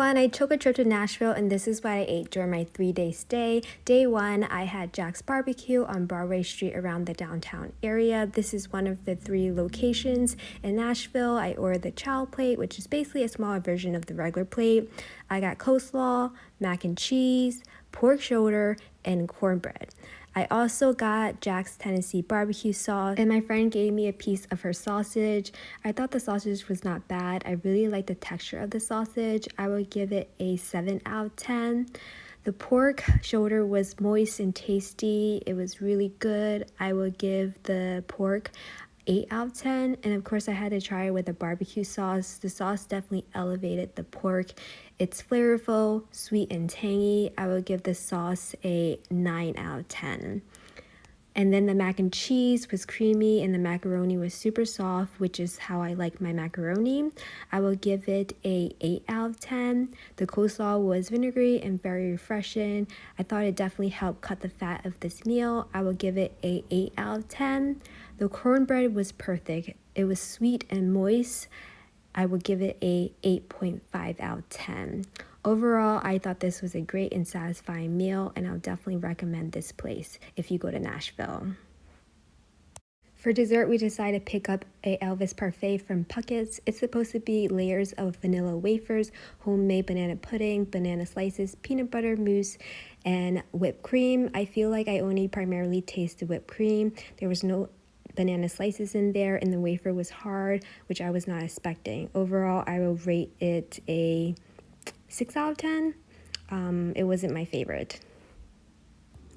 everyone, I took a trip to Nashville and this is what I ate during my 3-day stay. Day 1, I had Jack's BBQ on Broadway Street around the downtown area. This is one of the 3 locations in Nashville. I ordered the chow plate, which is basically a smaller version of the regular plate. I got coleslaw, mac and cheese, pork shoulder, and cornbread. I also got Jack's Tennessee barbecue sauce, and my friend gave me a piece of her sausage. I thought the sausage was not bad. I really like the texture of the sausage. I would give it a 7 out of 10. The pork shoulder was moist and tasty. It was really good. I would give the pork 8 out of 10, and of course I had to try it with a barbecue sauce. The sauce definitely elevated the pork. It's flavorful, sweet, and tangy. I would give the sauce a 9 out of 10. And then the mac and cheese was creamy and the macaroni was super soft, which is how I like my macaroni. I will give it a 8 out of 10. The coleslaw was vinegary and very refreshing. I thought it definitely helped cut the fat of this meal. I will give it a 8 out of 10. The cornbread was perfect. It was sweet and moist. I would give it a 8.5 out of 10. Overall, I thought this was a great and satisfying meal, and I'll definitely recommend this place if you go to Nashville. For dessert, we decided to pick up a ELVIS parfait from PUCKETT'S. It's supposed to be layers of vanilla wafers, homemade banana pudding, banana slices, peanut butter mousse, and whipped cream. I feel like I only primarily tasted whipped cream. There was no banana slices in there, and the wafer was hard, which I was not expecting. Overall, I will rate it a 6 out of 10. It wasn't my favorite.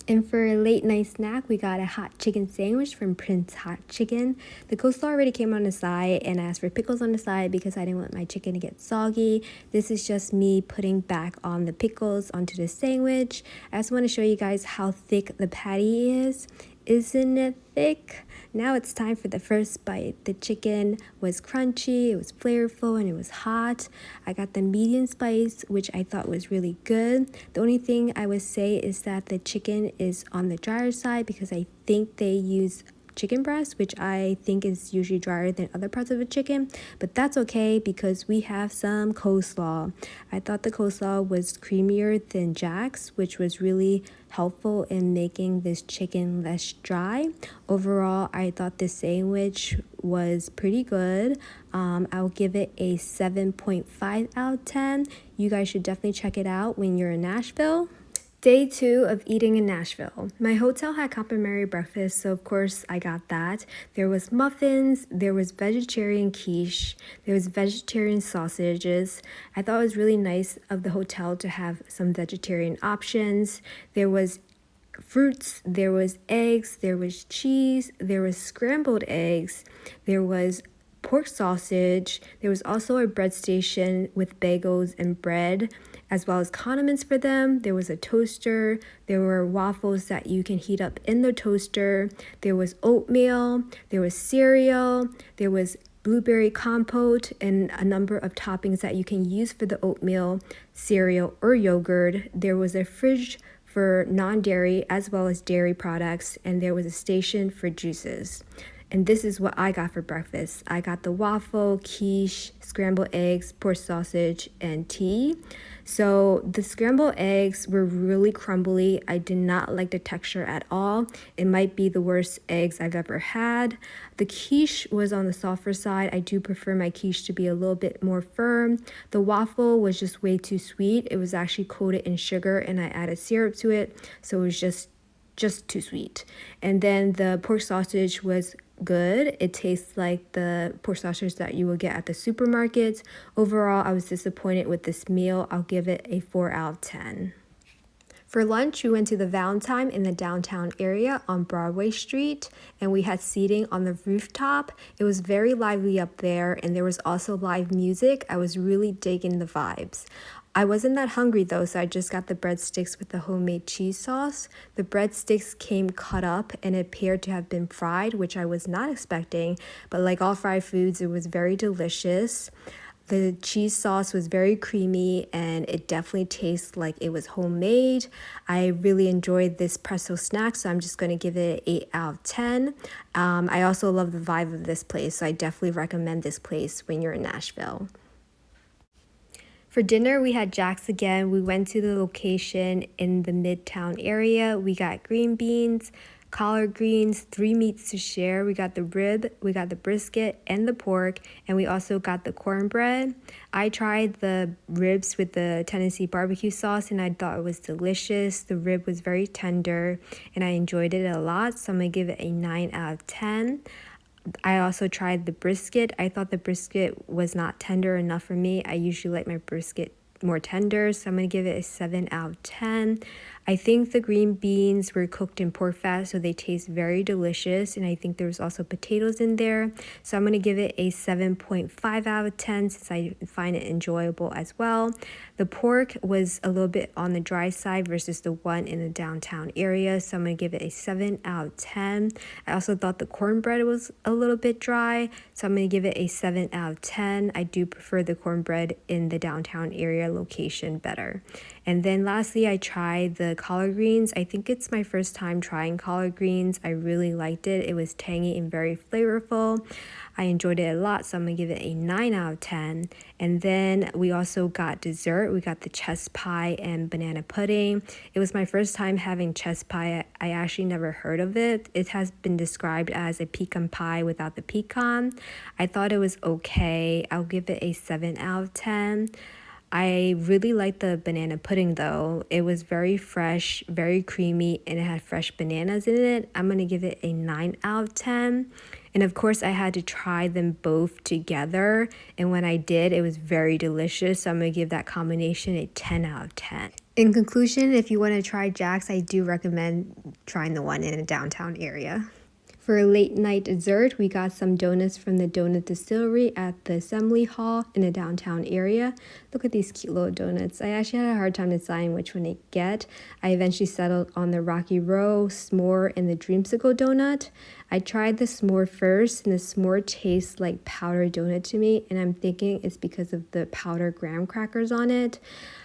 And for a late night snack, we got a hot chicken sandwich from Prince's Hot Chicken. The coleslaw already came on the side, and I asked for pickles on the side because I didn't want my chicken to get soggy. This is just me putting back on the pickles onto the sandwich. I also want to show you guys how thick the patty is. Isn't it thick? Now it's time for the first bite. The chicken was crunchy, it was flavorful, and it was hot. I got the medium spice, which I thought was really good. The only thing I would say is that the chicken is on the drier side because I think they use chicken breast, which I think is usually drier than other parts of the chicken, but that's okay because we have some coleslaw. I thought the coleslaw was creamier than Jack's, which was really helpful in making this chicken less dry. Overall, I thought this sandwich was pretty good. I'll give it a 7.5 out of 10. You guys should definitely check it out when you're in Nashville. Day 2 of eating in Nashville. My hotel had complimentary breakfast, so of course I got that. There was muffins, there was vegetarian quiche, there was vegetarian sausages. I thought it was really nice of the hotel to have some vegetarian options. There was fruits, there was eggs, there was cheese, there was scrambled eggs, there was pork sausage. There was also a bread station with bagels and bread, as well as condiments for them. There was a toaster. There were waffles that you can heat up in the toaster. There was oatmeal. There was cereal. There was blueberry compote and a number of toppings that you can use for the oatmeal, cereal, or yogurt. There was a fridge for non-dairy as well as dairy products, and there was a station for juices. And this is what I got for breakfast. I got the waffle, quiche, scrambled eggs, pork sausage, and tea. So the scrambled eggs were really crumbly. I did not like the texture at all. It might be the worst eggs I've ever had. The quiche was on the softer side. I do prefer my quiche to be a little bit more firm. The waffle was just way too sweet. It was actually coated in sugar and I added syrup to it. So it was just too sweet. And then the pork sausage was good. It tastes like the pork sausage that you will get at the supermarkets. Overall, I was disappointed with this meal. I'll give it a 4 out of 10. For lunch, we went to the Valentine in the downtown area on Broadway Street, and we had seating on the rooftop. It was very lively up there, and there was also live music. I was really digging the vibes. I wasn't that hungry though, so I just got the breadsticks with the homemade cheese sauce. The breadsticks came cut up and it appeared to have been fried, which I was not expecting, but like all fried foods, it was very delicious. The cheese sauce was very creamy and it definitely tastes like it was homemade. I really enjoyed this pretzel snack, so I'm just going to give it an 8 out of 10. I also love the vibe of this place, so I definitely recommend this place when you're in Nashville. For dinner, we had Jack's again. We went to the location in the MIDTOWN area. We got green beans, collard greens, 3 meats to share. We got the rib, we got the brisket and the pork, and we also got the cornbread. I tried the ribs with the Tennessee barbecue sauce and I thought it was delicious. The rib was very tender and I enjoyed it a lot, so I'm gonna give it a 9 out of 10. I also tried the brisket. I thought the brisket was not tender enough for me. I usually like my brisket more tender, so I'm going to give it a 7 out of 10. I think the green beans were cooked in pork fat, so they taste very delicious, and I think there was also potatoes in there, so I'm going to give it a 7.5 out of 10 since I find it enjoyable as well. The pork was a little bit on the dry side versus the one in the downtown area, so I'm going to give it a 7 out of 10. I also thought the cornbread was a little bit dry, so I'm going to give it a 7 out of 10. I do prefer the cornbread in the downtown area location better. And then lastly, I tried the collard greens. I think it's my first time trying collard greens. I really liked it. It was tangy and very flavorful. I enjoyed it a lot, so I'm going to give it a 9 out of 10. And then we also got dessert. We got the chess pie and banana pudding. It was my first time having chess pie. I actually never heard of it. It has been described as a pecan pie without the pecan. I thought it was okay. I'll give it a 7 out of 10. I really liked the banana pudding though. It was very fresh, very creamy, and it had fresh bananas in it. I'm going to give it a 9 out of 10. And of course, I had to try them both together. And when I did, it was very delicious. So I'm going to give that combination a 10 out of 10. In conclusion, if you want to try Jack's, I do recommend trying the one in a downtown area. For a late night dessert, we got some donuts from the donut distillery at the Assembly Hall in the downtown area. Look at these cute little donuts. I actually had a hard time deciding which one to get. I eventually settled on the Rocky Row, s'more, and the dreamsicle donut. I tried the s'more first, and the s'more tastes like powdered donut to me, and I'm thinking it's because of the powdered graham crackers on it.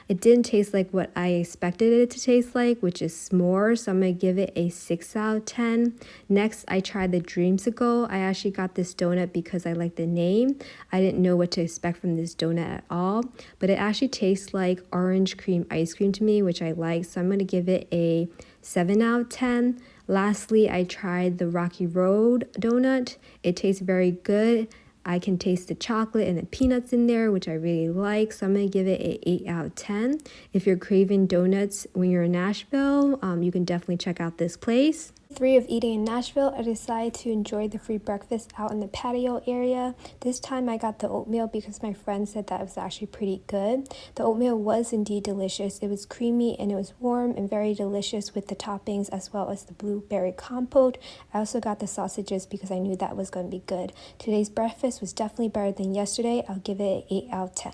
It didn't taste like what I expected it to taste like, which is s'more, so I'm going to give it a 6 out of 10. Next, I tried the dreamsicle. I actually got this donut because I like the name. I didn't know what to expect from this donut at all, but it actually tastes like orange cream ice cream to me, which I like, so I'm going to give it a 7 out of 10. Lastly, I tried the Rocky Road donut. It tastes very good. I can taste the chocolate and the peanuts in there, which I really like, so I'm going to give it an 8 out of 10. If you're craving donuts when you're in Nashville, you can definitely check out this place. 3 of eating in Nashville, I decided to enjoy the free breakfast out in the patio area. This time I got the oatmeal because my friend said that it was actually pretty good. The oatmeal was indeed delicious. It was creamy and it was warm and very delicious with the toppings as well as the blueberry compote. I also got the sausages because I knew that was going to be good. Today's breakfast was definitely better than yesterday. I'll give it an 8 out of 10.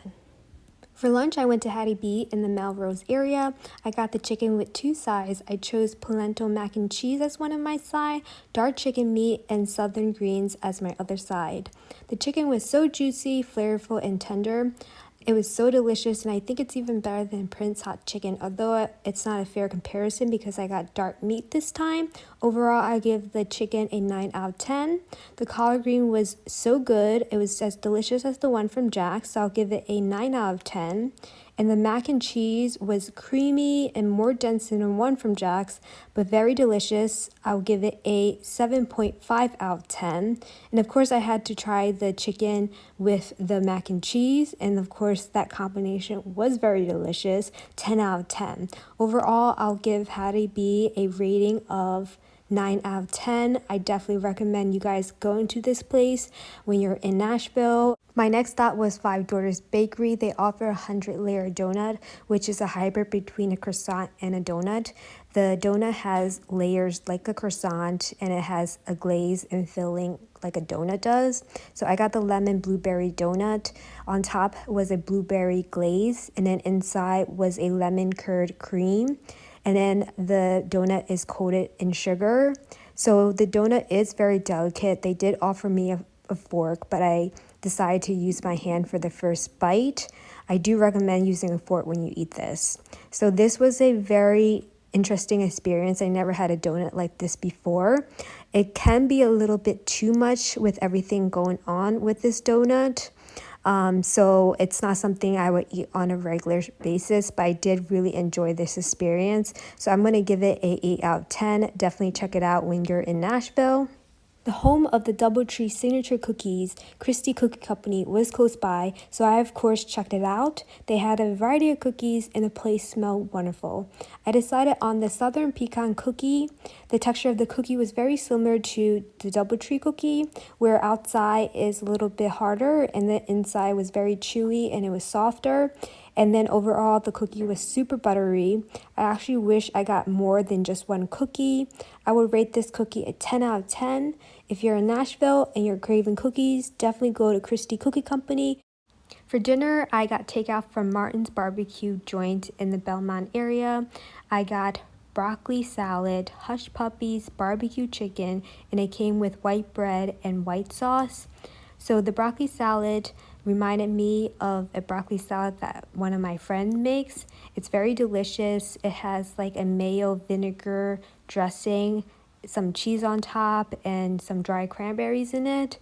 For lunch, I went to Hattie B in the Melrose area. I got the chicken with 2 sides. I chose polenta mac and cheese as one of my side, dark chicken meat, and southern greens as my other side. The chicken was so juicy, flavorful, and tender. It was so delicious, and I think it's even better than Prince hot chicken, although it's not a fair comparison because I got dark meat this time. Overall, I give the chicken a 9 out of 10. The collard green was so good. It was as delicious as the one from Jack's, so I'll give it a 9 out of 10. And the mac and cheese was creamy and more dense than the one from Jack's, but very delicious. I'll give it a 7.5 out of 10. And of course, I had to try the chicken with the mac and cheese, and of course, that combination was very delicious. 10 out of 10. Overall, I'll give Hattie B a rating of 9 out of 10. I definitely recommend you guys going to this place when you're in Nashville. My next stop was Five Daughters Bakery. They offer a 100-layer donut, which is a hybrid between a croissant and a donut. The donut has layers like a croissant, and it has a glaze and filling like a donut does. So I got the lemon blueberry donut. On top was a blueberry glaze, and then inside was a lemon curd cream. And then the donut is coated in sugar. So the donut is very delicate. They did offer me a fork, but I decided to use my hand for the first bite. I do recommend using a fork when you eat this. So this was a very interesting experience. I never had a donut like this before. It can be a little bit too much with everything going on with this donut. So it's not something I would eat on a regular basis, but I did really enjoy this experience. So I'm going to give it a 8 out of 10. Definitely check it out when you're in Nashville. The home of the DoubleTree signature cookies, CHRISTIE Cookie Company, was close by, so I of course checked it out. They had a variety of cookies and the place smelled wonderful. I decided on the Southern Pecan cookie. The texture of the cookie was very similar to the DoubleTree cookie, where outside is a little bit harder and the inside was very chewy and it was softer. And then overall, the cookie was super buttery. I actually wish I got more than just one cookie. I would rate this cookie a 10 out of 10. If you're in Nashville and you're craving cookies, definitely go to CHRISTIE Cookie Company. For dinner, I got takeout from Martin's Barbecue joint in the Belmont area. I got broccoli salad, hush puppies, barbecue chicken, and it came with white bread and white sauce. So the broccoli salad reminded me of a broccoli salad that one of my friends makes. It's very delicious. It has like a mayo vinegar dressing, some cheese on top, and some dried cranberries in it,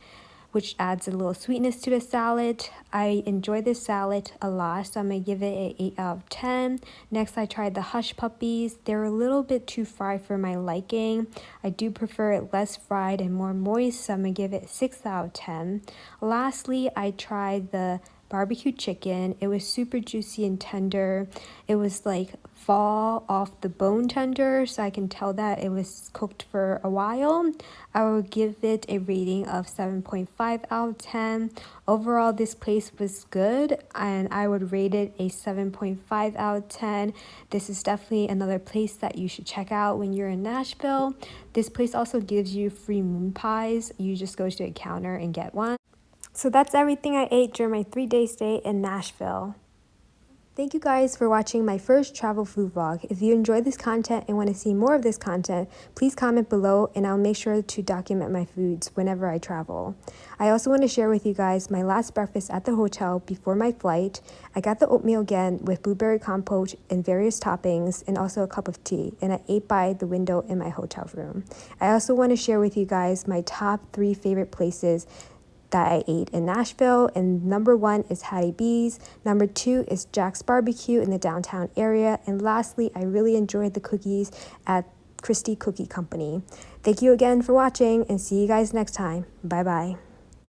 which adds a little sweetness to the salad. I enjoy this salad a lot, so I'm going to give it an 8 out of 10. Next, I tried the hush puppies. They're a little bit too fried for my liking. I do prefer it less fried and more moist, so I'm going to give it 6 out of 10. Lastly, I tried the barbecue chicken. It was super juicy and tender. It was like fall off the bone tender, so I can tell that it was cooked for a while. I would give it a rating of 7.5 out of 10. Overall, this place was good and I would rate it a 7.5 out of 10. This is definitely another place that you should check out when you're in Nashville. This place also gives you free moon pies. You just go to a counter and get one. So that's everything I ate during my 3-day stay in Nashville. Thank you guys for watching my first travel food vlog. If you enjoyed this content and want to see more of this content, please comment below and I'll make sure to document my foods whenever I travel. I also want to share with you guys my last breakfast at the hotel before my flight. I got the oatmeal again with blueberry compote and various toppings and also a cup of tea, and I ate by the window in my hotel room. I also want to share with you guys my top 3 favorite places that I ate in Nashville, and number 1 is Hattie B's, number 2 is Jack's Barbecue in the downtown area, and lastly, I really enjoyed the cookies at CHRISTIE Cookie Company. Thank you again for watching and see you guys next time. Bye bye.